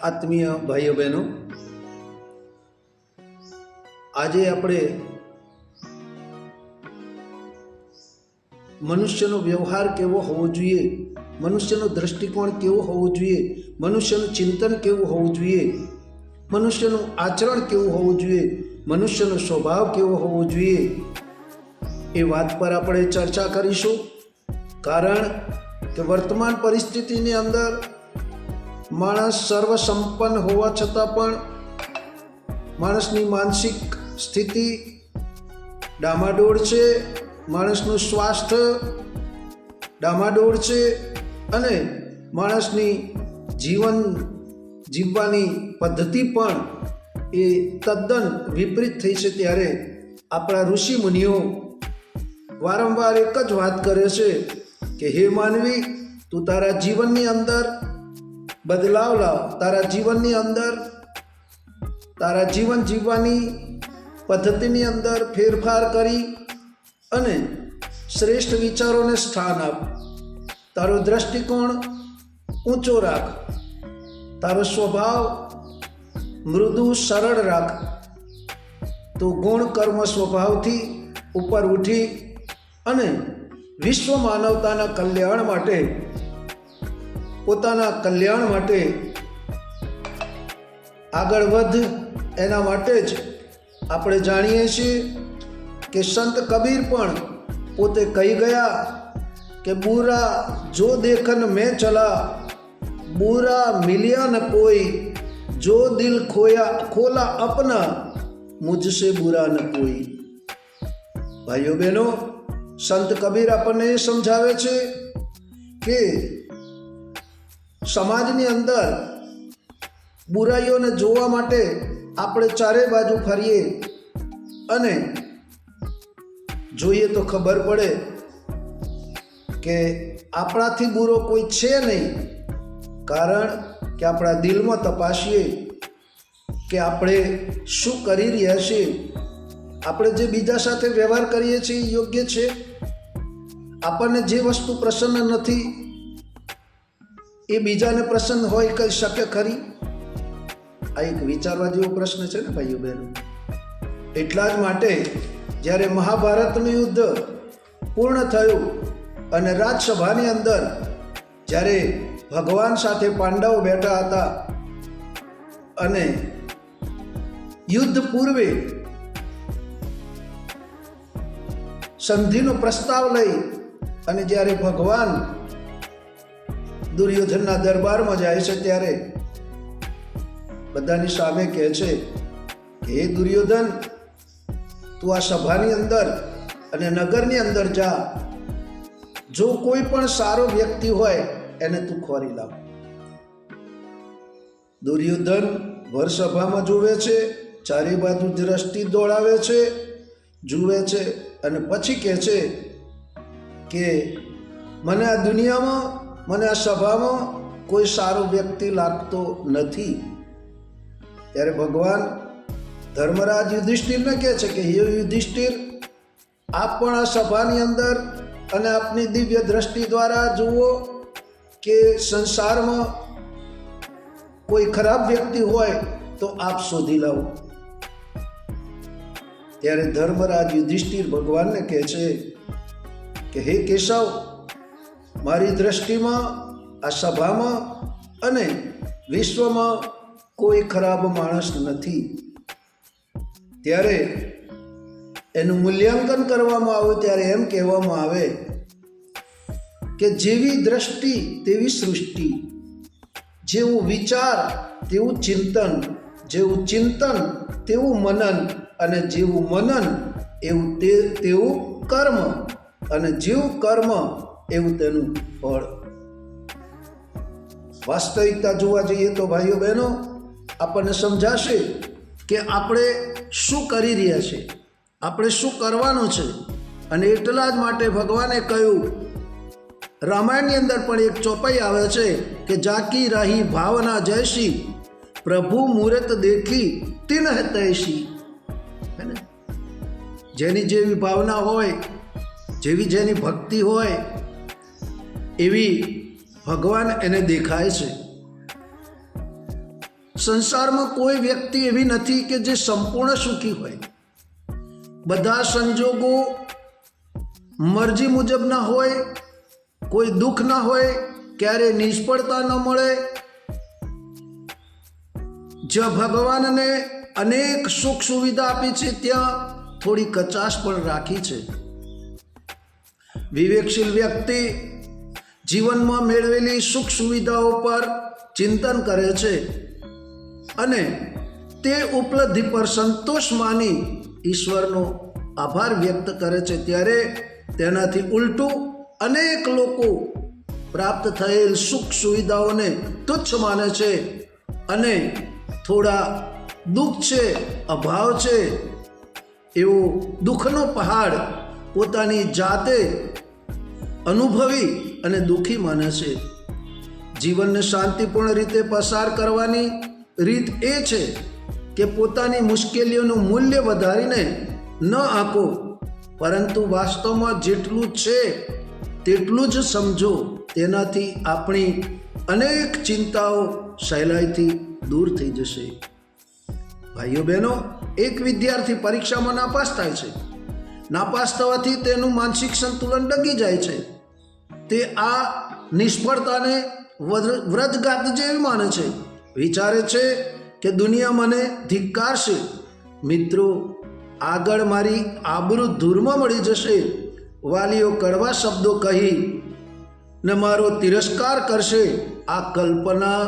આત્મીય ભાઈઓ બહેનો, આજે આપણે મનુષ્યનો વ્યવહાર કેવો હોવો જોઈએ, મનુષ્યનો દૃષ્ટિકોણ કેવો હોવો જોઈએ, મનુષ્યનું ચિંતન કેવું હોવું જોઈએ, મનુષ્યનું આચરણ કેવું હોવું જોઈએ, મનુષ્યનો સ્વભાવ કેવો હોવો જોઈએ, એ વાત પર આપણે ચર્ચા કરીશું. કારણ કે વર્તમાન પરિસ્થિતિની અંદર માણસ સર્વસંપન્ન હોવા છતાં પણ માણસની માનસિક સ્થિતિ ડામાડોળ છે, માણસનું સ્વાસ્થ્ય ડામાડોળ છે અને માણસની જીવન જીવવાની પદ્ધતિ પણ એ તદ્દન વિપરીત થઈ છે. ત્યારે આપણા ઋષિ મુનિઓ વારંવાર એક જ વાત કરે છે કે હે માનવી, તું તારા જીવનની અંદર બદલાવ લાવ, તારા જીવનની અંદર તારા જીવન જીવવાની પદ્ધતિની અંદર ફેરફાર કરી અને શ્રેષ્ઠ વિચારોને સ્થાન આપ, તારો દૃષ્ટિકોણ ઊંચો રાખ, તારો સ્વભાવ મૃદુ સરળ રાખ, તો ગુણ કર્મ સ્વભાવથી ઉપર ઉઠી અને વિશ્વ માનવતાના કલ્યાણ માટે, પોતાના કલ્યાણ માટે આગળ વધ. એના માટે જ આપણે જાણીએ છીએ કે સંત કબીર પણ પોતે કહી ગયા કે બુરા જો દેખન મેં ચલા, બુરા મિલ્યા ન કોઈ, જો દિલ ખોલા અપના, મુझसे बुरा न कोई. ભાઈઓ બહેનો, સંત કબીર આપણને એ સમજાવે છે કે સમાજની અંદર બુરાઈઓને જોવા માટે આપણે ચારે બાજુ ફરીએ અને જોઈએ તો ખબર પડે કે આપણાથી બુરો કોઈ છે નહીં. કારણ કે આપણા દિલમાં તપાસીએ કે આપણે શું કરી રહ્યા છીએ, આપણે જે બીજા સાથે વ્યવહાર કરીએ છીએ એ યોગ્ય છે, આપણને જે વસ્તુ પ્રસન્ન નથી એ બીજાને પ્રસન્ન હોય કહી શકે ખરી? આ એક વિચારવા જેવો પ્રશ્ન છે ને ભાઈઓ બહેનો. એટલા જ માટે જ્યારે મહાભારતનું યુદ્ધ પૂર્ણ થયું અને રાજસભાની અંદર જ્યારે ભગવાન સાથે પાંડવો બેઠા હતા અને યુદ્ધ પૂર્વે સંધિનો પ્રસ્તાવ લઈ અને જ્યારે ભગવાન દુર્યોધનના દરબારમાં જાય છે ત્યારે બધાની સામે કહે છે કે હે દુર્યોધન, તું આ સભાની અંદર અને નગરની અંદર જા, જો કોઈ પણ સારો વ્યક્તિ હોય એને તું ખોરી લાવ. દુર્યોધન ભર સભામાં જુએ છે, ચારે બાજુ દ્રષ્ટિ દોડાવે છે, જુએ છે અને પછી કહે છે કે મને આ દુનિયામાં, મને આ સભામાં કોઈ સારો વ્યક્તિ લાગતો નથી. ત્યારે ભગવાન ધર્મરાજ યુધિષ્ઠિરને કહે છે કે હે યુધિષ્ઠિર, આપ પણ આ સભાની અંદર અને આપની દિવ્ય દ્રષ્ટિ દ્વારા જુઓ કે સંસારમાં કોઈ ખરાબ વ્યક્તિ હોય તો આપ શોધી લાવો. ત્યારે ધર્મરાજ યુધિષ્ઠિર ભગવાનને કહે છે કે હે કેશવ, મારી દ્રષ્ટિમાં આ સભામાં અને વિશ્વમાં કોઈ ખરાબ માણસ નથી. ત્યારે એનું મૂલ્યાંકન કરવામાં આવે ત્યારે એમ કહેવામાં આવે કે જેવી દ્રષ્ટિ તેવી સૃષ્ટિ, જેવું વિચાર તેવું ચિંતન, જેવું ચિંતન તેવું મનન, અને જેવું મનન એવું તેવું કર્મ, અને જેવું કર્મ એવું તેનું ફળ. વાસ્તવિકતા જોવા જઈએ તો ભાઈઓ બહેનો આપણને સમજાશે કે આપણે શું કરી રહ્યા છીએ, આપણે શું કરવાનું છે. અને એટલા જ માટે ભગવાને કહ્યું, રામાયણની અંદર પણ એક ચોપાઈ આવે છે કે જાકી રહી ભાવના જૈસી, પ્રભુ મૂર્ત દેખી તિન તૈસી. હે ને? જેની જેવી ભાવના હોય, જેવી જેની ભક્તિ હોય એવી ભગવાન એને દેખાય છે. સંસારમાં કોઈ વ્યક્તિ એવી નથી કે જે સંપૂર્ણ સુખી હોય. બધા સંજોગો મરજી મુજબના હોય, કોઈ દુઃખ ના હોય, ક્યારે નિષ્ફળતા ન મળે. જ્યાં ભગવાનને અનેક સુખ સુવિધા આપી છે ત્યાં થોડી કચાશ પણ રાખી છે. વિવેકશીલ વ્યક્તિ જીવનમાં મેળવેલી સુખ સુવિધાઓ પર ચિંતન કરે છે અને તે ઉપલબ્ધિ પર સંતોષ માની ઈશ્વરનો આભાર વ્યક્ત કરે છે. ત્યારે તેનાથી ઉલટું અનેક લોકો પ્રાપ્ત થયેલ સુખ સુવિધાઓને તુચ્છ માને છે અને થોડા દુઃખ છે, અભાવ છે એવો દુઃખનો પહાડ પોતાની જાતે અનુભવી અને દુઃખી માને છે. જીવનને શાંતિપૂર્ણ રીતે પસાર કરવાની રીત એ છે કે પોતાની મુશ્કેલીઓનું મૂલ્ય વધારીને ન આંકો, પરંતુ વાસ્તવમાં જેટલું છે તેટલું જ સમજો. તેનાથી આપણી અનેક ચિંતાઓ સહેલાઈથી દૂર થઈ જશે. ભાઈઓ બહેનો, એક વિદ્યાર્થી પરીક્ષામાં નાપાસ થાય છે. નાપાસ થવાથી તેનું માનસિક સંતુલન ડગી જાય છે. તે આ નિષ્ફળતાને વ્રજઘાત જેવી માને છે. વિચારે છે કે દુનિયા મને ધિક્કારશે, મિત્રો આગળ મારી આબરૂ ધૂળમાં મળી જશે, વાલીઓ કડવા શબ્દો કહી ને મારો તિરસ્કાર કરશે. આ કલ્પના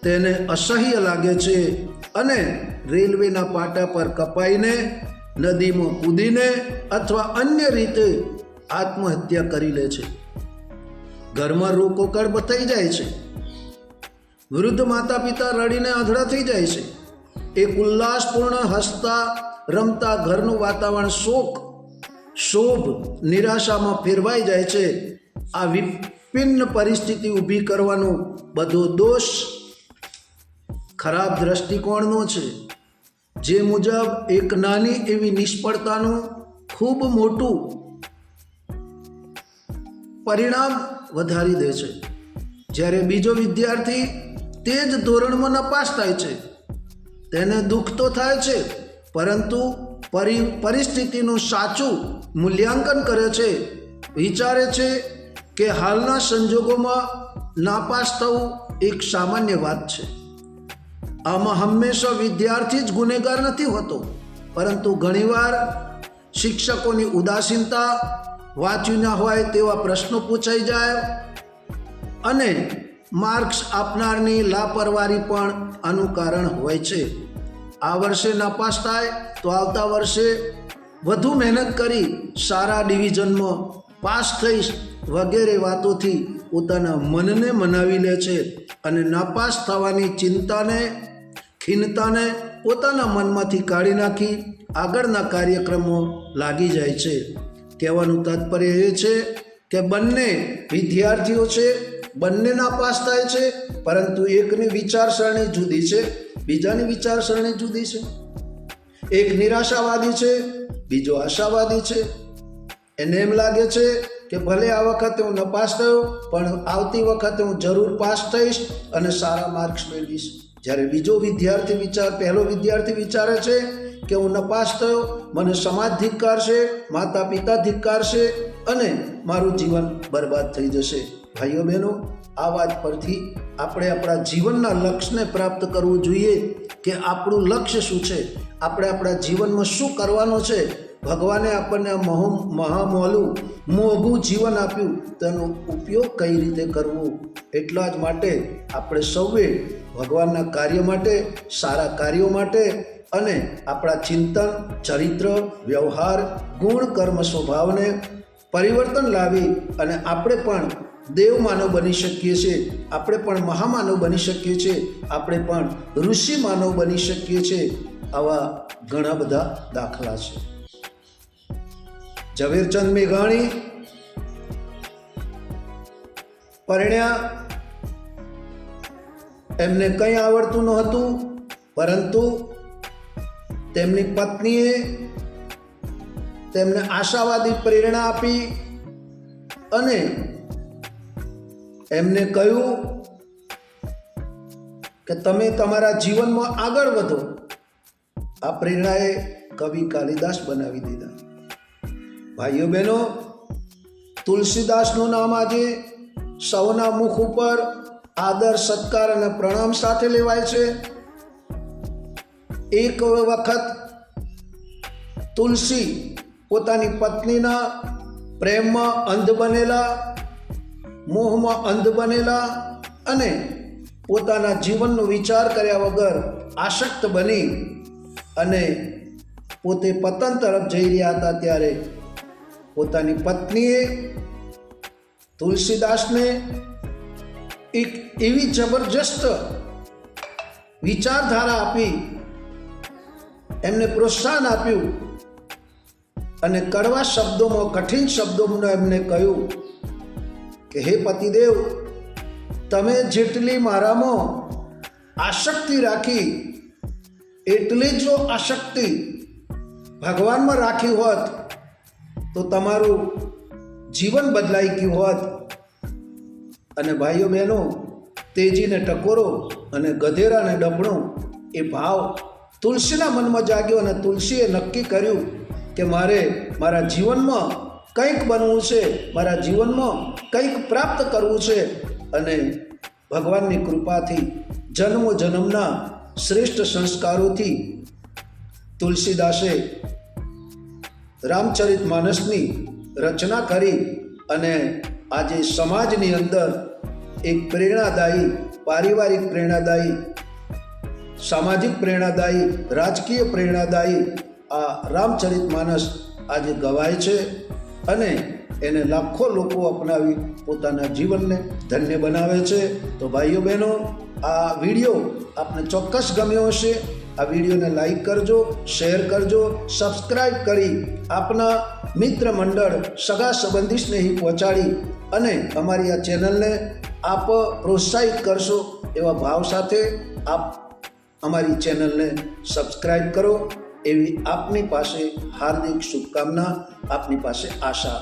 તેને અસહ્ય લાગે છે અને રેલવેના પાટા પર કપાઈને, નદીમાં કૂદીને અથવા અન્ય રીતે આત્મહત્યા કરી લે છે. ઘરમાં રોકોકળ થઈ જાય છે. વૃદ્ધ માતા પિતા રડીને આંધળા થઈ જાય છે. એક ઉલ્લાસપૂર્ણ હસતા રમતા ઘરનું વાતાવરણ શોભ નિરાશામાં ફેરવાઈ જાય છે. આ વિભિન્ન પરિસ્થિતિ ઊભી કરવાનો બધો દોષ ખરાબ દ્રષ્ટિકોણનો છે, જે મુજબ એક નાની એવી નિષ્ફળતાનું ખૂબ મોટું પરિણામ વધારી દે છે. જ્યારે બીજો વિદ્યાર્થી તે જ ધોરણમાં નાપાસ થાય છે, તેને દુઃખ તો થાય છે, પરંતુ પરિસ્થિતિનું સાચું મૂલ્યાંકન કરે છે. વિચારે છે કે હાલના સંજોગોમાં નાપાસ થવું એક સામાન્ય વાત છે. આમાં હંમેશા વિદ્યાર્થી જ ગુનેગાર નથી હોતો, પરંતુ ઘણીવાર શિક્ષકોની ઉદાસીનતા, વાંચ્યું ના હોય તેવા પ્રશ્નો પૂછાઈ જાય અને માર્ક્સ આપનારની લાપરવાહી પણ આનું કારણ હોય છે. આ વર્ષે નાપાસ થાય તો આવતા વર્ષે વધુ મહેનત કરી સારા ડિવિઝનમાં પાસ થઈશ વગેરે વાતોથી પોતાના મનને મનાવી લે છે અને નાપાસ થવાની ચિંતાને, ખિન્નતાને પોતાના મનમાંથી કાઢી નાખી આગળના કાર્યક્રમો લાગી જાય છે. કહેવાનું તાત્પર્ય એ છે કે બંને વિદ્યાર્થીઓ છે, બંને નાપાસ થાય છે, પરંતુ એકની વિચારસરણી જુદી છે, બીજાની વિચારસરણી જુદી છે. એક નિરાશાવાદી છે, બીજો આશાવાદી છે. એને એમ લાગે છે કે ભલે આ વખતે હું નપાસ થયો, પણ આવતી વખતે હું જરૂર પાસ થઈશ અને સારા માર્ક્સ મેળવીશ. જ્યારે પહેલો વિદ્યાર્થી વિચારે છે કે હું નપાસ થયો, મને સમાજ ધિક્કારશે, માતા પિતા ધિક્કારશે અને મારું જીવન બરબાદ થઈ જશે. ભાઈઓ બહેનો, આ વાત પરથી આપણે આપણા જીવનના લક્ષ્યને પ્રાપ્ત કરવું જોઈએ કે આપણું લક્ષ્ય શું છે, આપણે આપણા જીવનમાં શું કરવાનું છે. ભગવાને આપણને મોંઘું જીવન આપ્યું, તેનો ઉપયોગ કઈ રીતે કરવો. એટલા જ માટે આપણે સૌએ ભગવાનના કાર્ય માટે, સારા કાર્યો માટે અને આપણા ચિંતન, ચરિત્ર, વ્યવહાર, ગુણ, કર્મ, સ્વભાવને પરિવર્તન લાવી અને આપણે પણ દેવ માનવ બની શકીએ છીએ, આપણે પણ મહામાનવ બની શકીએ છીએ, આપણે પણ ઋષિ માનવ બની શકીએ છીએ. આવા ઘણા બધા દાખલા છે. ઝવેરચંદ મેઘાણી પરણ્યા, એમને કંઈ આવડતું નહોતું, પરંતુ તેમની પત્નીએ તેમને આશાવાદી પ્રેરણા આપી અને એમને કહ્યું કે તમે તમારા જીવનમાં આગળ વધો. આ પ્રેરણાએ કવિ કાલિદાસ બનાવી દીધા. ભાઈઓ બહેનો, તુલસીદાસનું નામ આજે સૌના મુખ ઉપર આદર, સત્કાર અને પ્રણામ સાથે લેવાય છે. એક વખત તુલસી પોતાની પત્નીના પ્રેમમાં અંધ બનેલા, મોહમાં અંધ બનેલા અને પોતાના જીવનનો વિચાર કર્યા વગર આસક્ત બની અને પોતે પતન તરફ જઈ રહ્યા હતા. ત્યારે પોતાની પત્નીએ તુલસીદાસને એક એવી જબરજસ્ત વિચારધારા આપી, એમને પ્રોત્સાહન આપ્યું અને કડવા શબ્દોમાં, કઠિન શબ્દોમાં એમને કહ્યું કે હે પતિદેવ, તમે જેટલી મારામાં આસક્તિ રાખી એટલી જો આસક્તિ ભગવાનમાં રાખી હોત તો તમારું જીવન બદલાઈ ગયું હોત. અને ભાઈઓ બહેનો, તેજીને ટકોરો અને ગધેડાને ડબણો એ ભાવ તુલસીના મનમાં જાગ્યો અને તુલસીએ નક્કી કર્યું કે મારે મારા જીવનમાં કંઈક બનવું છે, મારા જીવનમાં કંઈક પ્રાપ્ત કરવું છે. અને ભગવાનની કૃપાથી જન્મો જન્મના શ્રેષ્ઠ સંસ્કારોથી તુલસીદાસે રામચરિતમાનસની રચના કરી અને આજે સમાજની અંદર એક પ્રેરણાદાયી, પારિવારિક પ્રેરણાદાયી, સામાજિક પ્રેરણાદાયી, રાજકીય પ્રેરણાદાયી આ રામચરિતમાનસ આજે ગવાય છે અને એને લાખો લોકો અપનાવી પોતાના જીવનને ધન્ય બનાવે છે. તો ભાઈઓ બહેનો, આ વિડીયો આપને ચોક્કસ ગમ્યો હશે. આ વિડીયોને લાઈક કરજો, શેર કરજો, સબસ્ક્રાઈબ કરી આપના મિત્ર મંડળ, સગા સંબંધી સ્નેહી પહોંચાડી અને અમારી આ ચેનલને આપ પ્રોત્સાહિત કરશો એવા ભાવ સાથે આપ અમારી ચેનલને સબસ્ક્રાઈબ કરો એવી આપની પાસે હાર્દિક શુભકામના, આપની પાસે આશા.